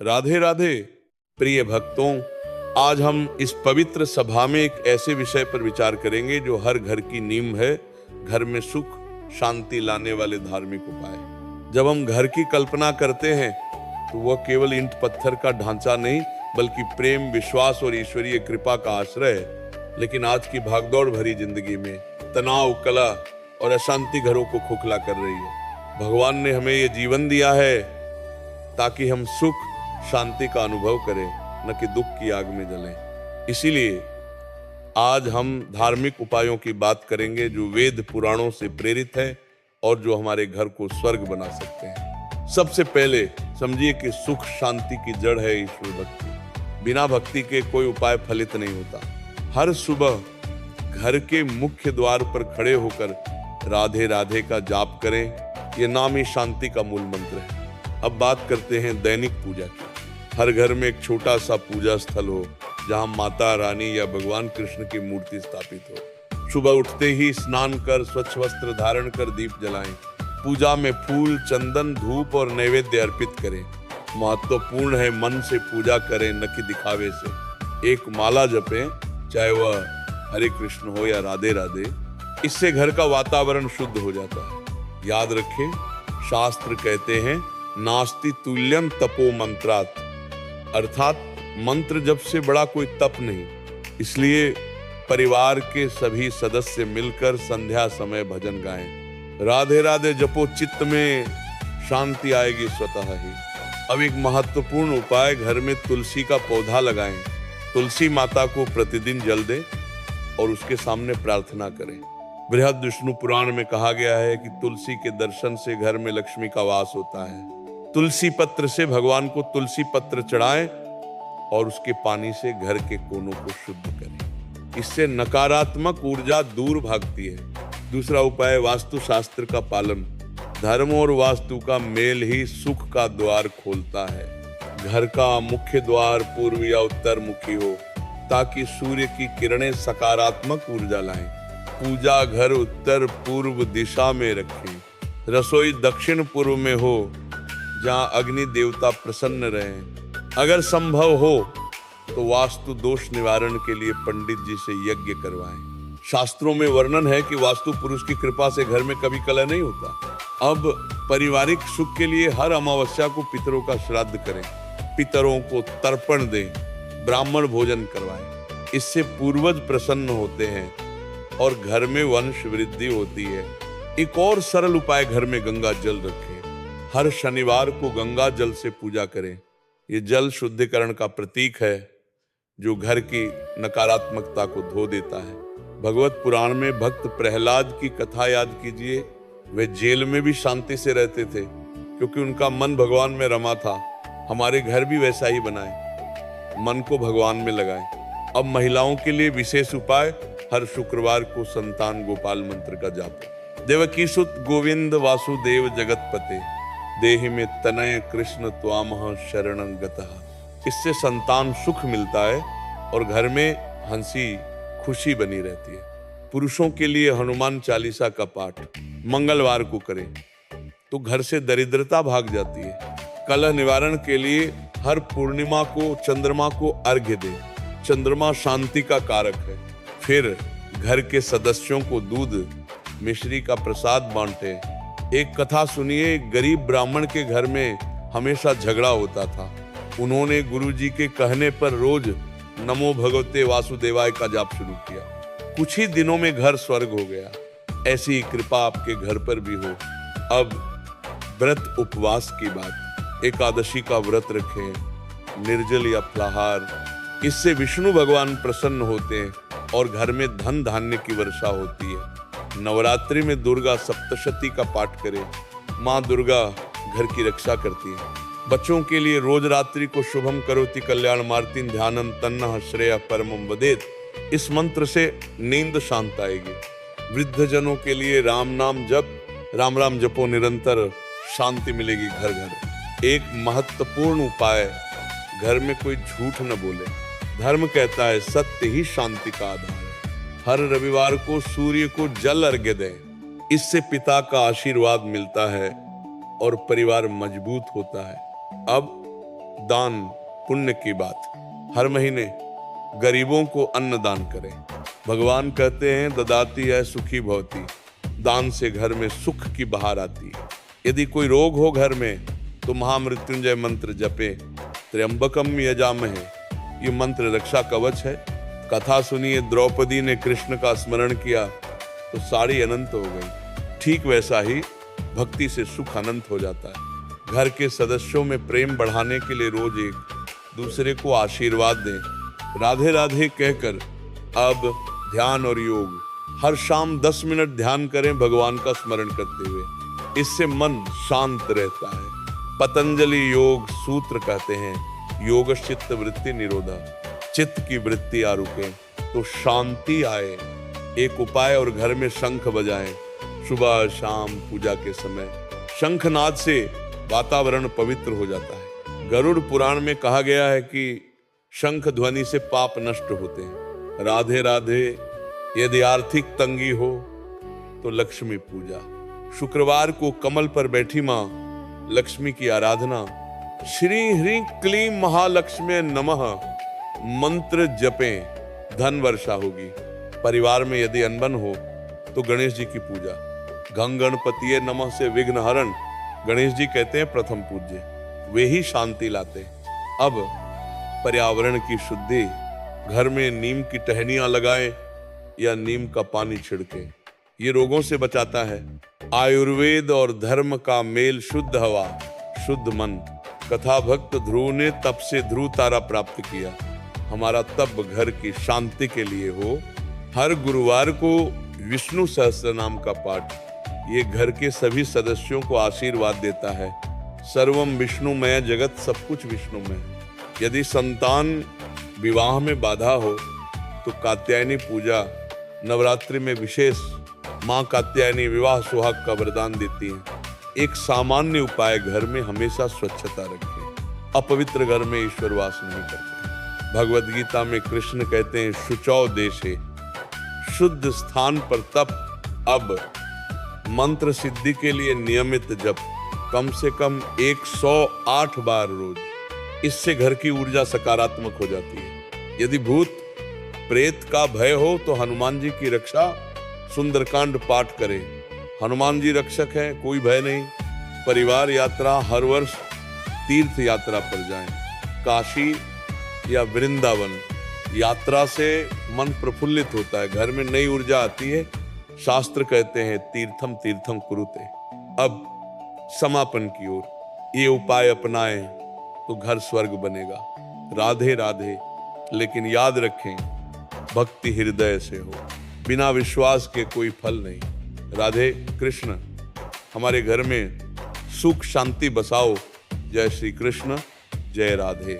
राधे राधे प्रिय भक्तों, आज हम इस पवित्र सभा में एक ऐसे विषय पर विचार करेंगे जो हर घर की नींव है, घर में सुख शांति लाने वाले धार्मिक उपाय। जब हम घर की कल्पना करते हैं तो वह केवल ईंट पत्थर का ढांचा नहीं बल्कि प्रेम, विश्वास और ईश्वरीय कृपा का आश्रय है। लेकिन आज की भागदौड़ भरी जिंदगी में तनाव, कलह और अशांति घरों को खोखला कर रही है। भगवान ने हमें ये जीवन दिया है ताकि हम सुख शांति का अनुभव करें, न कि दुख की आग में जलें। इसीलिए आज हम धार्मिक उपायों की बात करेंगे जो वेद पुराणों से प्रेरित है और जो हमारे घर को स्वर्ग बना सकते हैं। सबसे पहले समझिए कि सुख शांति की जड़ है ईश्वर भक्ति। बिना भक्ति के कोई उपाय फलित नहीं होता। हर सुबह घर के मुख्य द्वार पर खड़े होकर राधे राधे का जाप करें। यह नाम ही शांति का मूल मंत्र है। अब बात करते हैं दैनिक पूजा की। हर घर में एक छोटा सा पूजा स्थल हो जहां माता रानी या भगवान कृष्ण की मूर्ति स्थापित हो। सुबह उठते ही स्नान कर स्वच्छ वस्त्र धारण कर दीप जलाएं। पूजा में फूल, चंदन, धूप और नैवेद्य अर्पित करें। महत्वपूर्ण है मन से पूजा करें, न कि दिखावे से। एक माला जपें, चाहे वह हरे कृष्ण हो या राधे राधे। इससे घर का वातावरण शुद्ध हो जाता है। याद रखें, शास्त्र कहते हैं नास्ति तुल्यं तपो मंत्रात्, अर्थात मंत्र जप से बड़ा कोई तप नहीं। इसलिए परिवार के सभी सदस्य मिलकर संध्या समय भजन गाएं। राधे राधे जपो, चित्त में शांति आएगी स्वतः ही। अब एक महत्वपूर्ण उपाय, घर में तुलसी का पौधा लगाएं। तुलसी माता को प्रतिदिन जल दें और उसके सामने प्रार्थना करें। बृहद विष्णु पुराण में कहा गया है कि तुलसी के दर्शन से घर में लक्ष्मी का वास होता है। तुलसी पत्र से भगवान को तुलसी पत्र चढ़ाएं और उसके पानी से घर के कोनों को शुद्ध करें। इससे नकारात्मक ऊर्जा दूर भागती है। दूसरा उपाय, वास्तु शास्त्र का पालन। धर्म और वास्तु का मेल ही सुख का द्वार खोलता है। घर का मुख्य द्वार पूर्व या उत्तर मुखी हो ताकि सूर्य की किरणें सकारात्मक ऊर्जा लाएं। पूजा घर उत्तर पूर्व दिशा में रखें। रसोई दक्षिण पूर्व में हो जहां अग्नि देवता प्रसन्न रहें। अगर संभव हो तो वास्तु दोष निवारण के लिए पंडित जी से यज्ञ करवाएं। शास्त्रों में वर्णन है कि वास्तु पुरुष की कृपा से घर में कभी कलह नहीं होता। अब पारिवारिक सुख के लिए हर अमावस्या को पितरों का श्राद्ध करें। पितरों को तर्पण दें, ब्राह्मण भोजन करवाएं। इससे पूर्वज प्रसन्न होते हैं और घर में वंश वृद्धि होती है। एक और सरल उपाय, घर में गंगा जल रखें। हर शनिवार को गंगा जल से पूजा करें। ये जल शुद्धिकरण का प्रतीक है जो घर की नकारात्मकता को धो देता है। भगवत पुराण में भक्त प्रहलाद की कथा याद कीजिए। वे जेल में भी शांति से रहते थे क्योंकि उनका मन भगवान में रमा था। हमारे घर भी वैसा ही बनाएं, मन को भगवान में लगाएं। अब महिलाओं के लिए विशेष उपाय, हर शुक्रवार को संतान गोपाल मंत्र का जाप। देवकी सुत गोविंद वासुदेव जगतपते, देहि में तनय कृष्ण त्वामह शरणं गतः। इससे संतान सुख मिलता है और घर में हंसी खुशी बनी रहती है। पुरुषों के लिए हनुमान चालीसा का पाठ मंगलवार को करें तो घर से दरिद्रता भाग जाती है। कलह निवारण के लिए हर पूर्णिमा को चंद्रमा को अर्घ्य दें। चंद्रमा शांति का कारक है। फिर घर के सदस्यों को दूध मिश्री का प्रसाद बांटें। एक कथा सुनिए, एक गरीब ब्राह्मण के घर में हमेशा झगड़ा होता था। उन्होंने गुरुजी के कहने पर रोज नमो भगवते वासुदेवाय का जाप शुरू किया। कुछ ही दिनों में घर स्वर्ग हो गया। ऐसी कृपा आपके घर पर भी हो। अब व्रत उपवास की बात। एकादशी का व्रत रखें, निर्जल या फलाहार। इससे विष्णु भगवान प्रसन्न होते हैं और घर में धन धान्य की वर्षा होती है। नवरात्रि में दुर्गा सप्तशती का पाठ करें। माँ दुर्गा घर की रक्षा करती है। बच्चों के लिए रोज रात्रि को शुभम करोति कल्याण मार्तिन ध्यानम तन्नः श्रेय परमम वदेत। इस मंत्र से नींद शांत आएगी। वृद्ध जनों के लिए राम नाम जप, राम राम जपो निरंतर, शांति मिलेगी घर घर। एक महत्वपूर्ण उपाय, घर में कोई झूठ न बोले। धर्म कहता है सत्य ही शांति का आधार है। हर रविवार को सूर्य को जल अर्घ्य दें। इससे पिता का आशीर्वाद मिलता है और परिवार मजबूत होता है। अब दान पुण्य की बात। हर महीने गरीबों को अन्न दान करें। भगवान कहते हैं ददाती है सुखी भवती, दान से घर में सुख की बहार आती है। यदि कोई रोग हो घर में तो महामृत्युंजय मंत्र जपे, त्र्यंबकम यजामहे, ये मंत्र रक्षा कवच है। कथा सुनिए, द्रौपदी ने कृष्ण का स्मरण किया तो साड़ी अनंत हो गई। ठीक वैसा ही भक्ति से सुख अनंत हो जाता है। घर के सदस्यों में प्रेम बढ़ाने के लिए रोज एक दूसरे को आशीर्वाद दें। राधे राधे कहकर अब ध्यान और योग, हर शाम 10 मिनट ध्यान करें भगवान का स्मरण करते हुए। इससे मन शांत रहता है। पतंजलि योग सूत्र कहते हैं योगश्चित्त वृत्ति निरोधा, चित्त की वृत्ति आ रुके तो शांति आए। एक उपाय, और घर में शंख बजाएं सुबह शाम पूजा के समय। शंखनाद से वातावरण पवित्र हो जाता है। गरुड़ पुराण में कहा गया है कि शंख ध्वनि से पाप नष्ट होते हैं। राधे राधे, यदि आर्थिक तंगी हो तो लक्ष्मी पूजा। शुक्रवार को कमल पर बैठी मां लक्ष्मी की आराधना, श्री ह्रीं क्लीं महालक्ष्मी नमः मंत्र जपें, धन वर्षा होगी। परिवार में यदि अनबन हो तो गणेश जी की पूजा। गंग गणपतिये नमः से विघ्न हरण, गणेश जी कहते हैं प्रथम पूज्य, वे ही शांति लाते। अब पर्यावरण की शुद्धि, घर में नीम की टहनियां लगाएं या नीम का पानी छिड़के, ये रोगों से बचाता है। आयुर्वेद और धर्म का मेल, शुद्ध हवा शुद्ध मन। कथा भक्त ध्रुव ने तप से ध्रुव तारा प्राप्त किया। हमारा तप घर की शांति के लिए हो। हर गुरुवार को विष्णु सहस्त्र नाम का पाठ, ये घर के सभी सदस्यों को आशीर्वाद देता है। सर्वम विष्णुमय जगत, सब कुछ विष्णुमय। यदि संतान विवाह में बाधा हो तो कात्यायनी पूजा, नवरात्रि में विशेष मां कात्यायनी विवाह सुहाग का वरदान देती है। एक सामान्य उपाय, घर में हमेशा स्वच्छता रखें। अपवित्र घर में ईश्वर वास नहीं करते। भगवद गीता में कृष्ण कहते हैं शुचौ देशे, शुद्ध स्थान पर तप। अब मंत्र सिद्धि के लिए नियमित जप, कम से कम 108 बार रोज। इससे घर की ऊर्जा सकारात्मक हो जाती है। यदि भूत प्रेत का भय हो तो हनुमान जी की रक्षा, सुंदरकांड पाठ करें। हनुमान जी रक्षक हैं, कोई भय नहीं। परिवार यात्रा, हर वर्ष तीर्थ यात्रा पर जाएं। काशी या वृंदावन यात्रा से मन प्रफुल्लित होता है, घर में नई ऊर्जा आती है। शास्त्र कहते हैं तीर्थम तीर्थम कुरुते। अब समापन की ओर, ये उपाय अपनाएं तो घर स्वर्ग बनेगा। राधे राधे, लेकिन याद रखें भक्ति हृदय से हो, बिना विश्वास के कोई फल नहीं। राधे कृष्ण, हमारे घर में सुख शांति बसाओ। जय श्री कृष्ण, जय राधे।